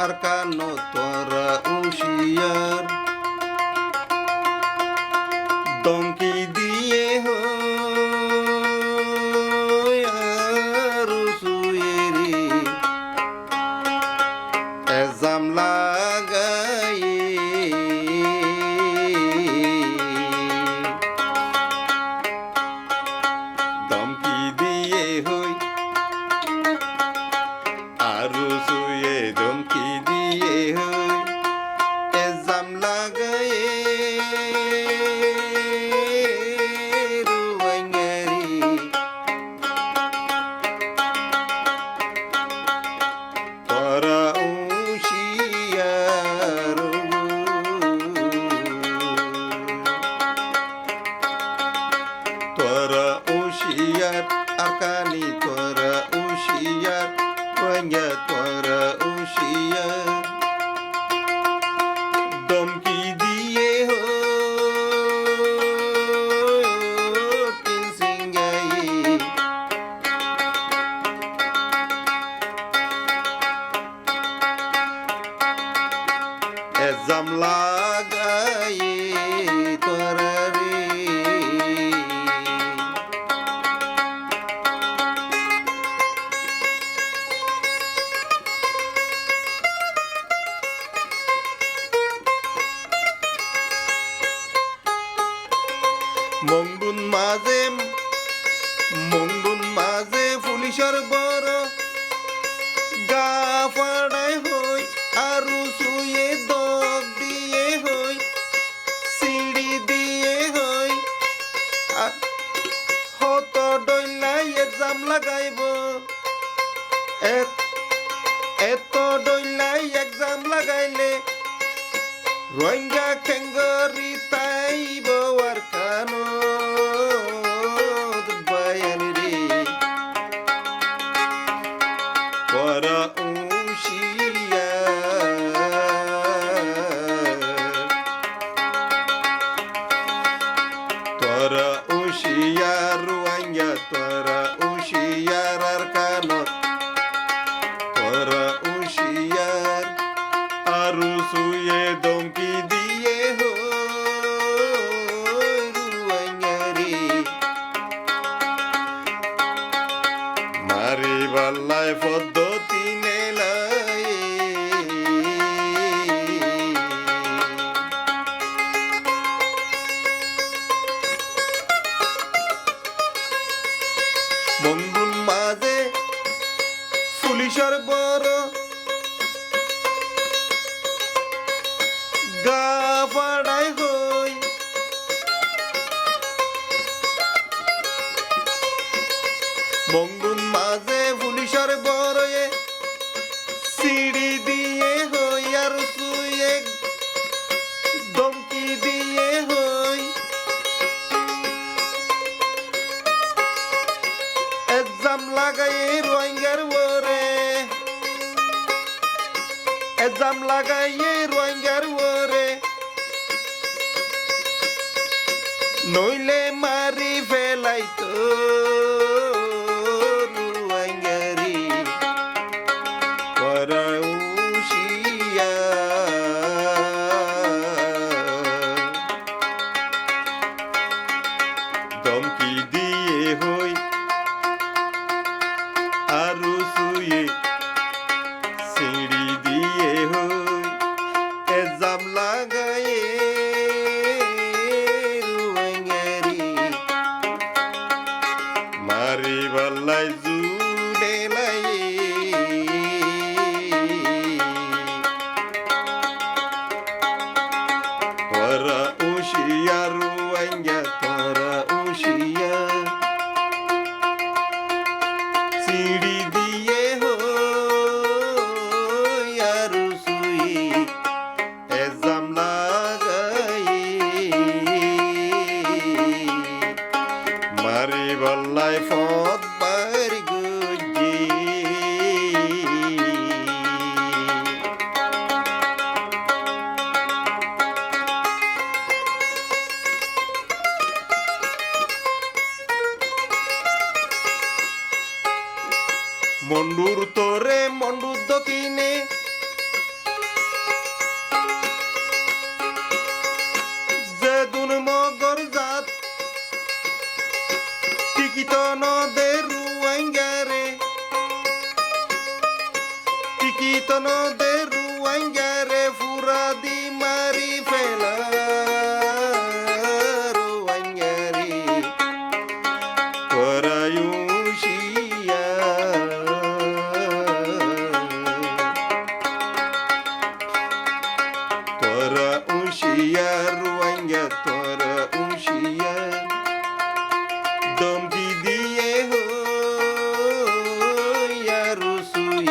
আর কানো তোরা হুঁশিয়ার দমকি দিয়ে আর সুয়েরি এজাম লাগাই দমকি দিয়ে হই আরো সুয়ে দমকি দিয়ে হই এজাম লাগাই Tuara usiar akani tuara usiar banyak tuara usiar domki die ho tin singai exam lagai tuara মঙ্গুন মাঝে পুলিশের বড় গা ফাড়াই হই আরু শুয়ে দগ দিয়ে হই সিঁড়ি দিয়ে হই হত ডইলাই এক্সাম লাগাইব এত ডইলাই এক্সাম লাগাইলে রোহিঙ্গা খেঙ্গরি তাইব আর কানো Tuara usiar ruangnya tuara usiar arkano tuara usiar arusuye dongki die ho ruangnya ri mari balai foto মঙ্গুল মাঝে পুলিশের বড় গা ফাড়াই হই মঙ্গুল মাঝে পুলিশের বড় সিঁড়ি দিয়ে হই আর শুয়ে দমকি দিয়ে হই এক্সাম লাগাই রোহিঙ্গার ওরে এক্সাম লাগাই রোহিঙ্গার ওরে নইলে মারি ফেলাইতো রোহিঙ্গারি পরা উশিয়া দমকি দিয়ে হই আরু শুয়ে সিঁড়ি দিয়ে হই এক্সাম লাগাই রুয়াঙ্গারি মারি বাল্লাই জুড়ে লাই তোরা উশিয়া রুয়াঙ্গা তোরা উশিয়া সিঁড়ি দিয়ে হো আরু শুই এক্সাম লাগাই মারি বল্লাই ফত বাড়ি গুজি মন্ডুর তোরে মন্ডুর দকিনে নদের রুয়াঙ্গারে টিকিত নদের রুয়াঙ্গারে ফুরা দি মারি ফেলা রুয়াঙ্গারে পরায়ুষিয়া তোরা উশিয়া রুয়াঙ্গা তোরা উশিয়া দমকি দিয়ে হো রুসুই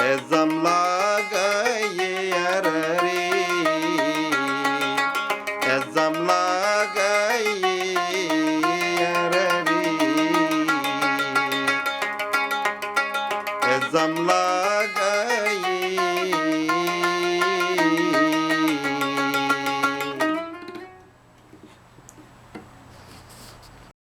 এজাম লাগাইয়ে রে এজাম লাগাইয়ে রে এজাম লাগাইয়ে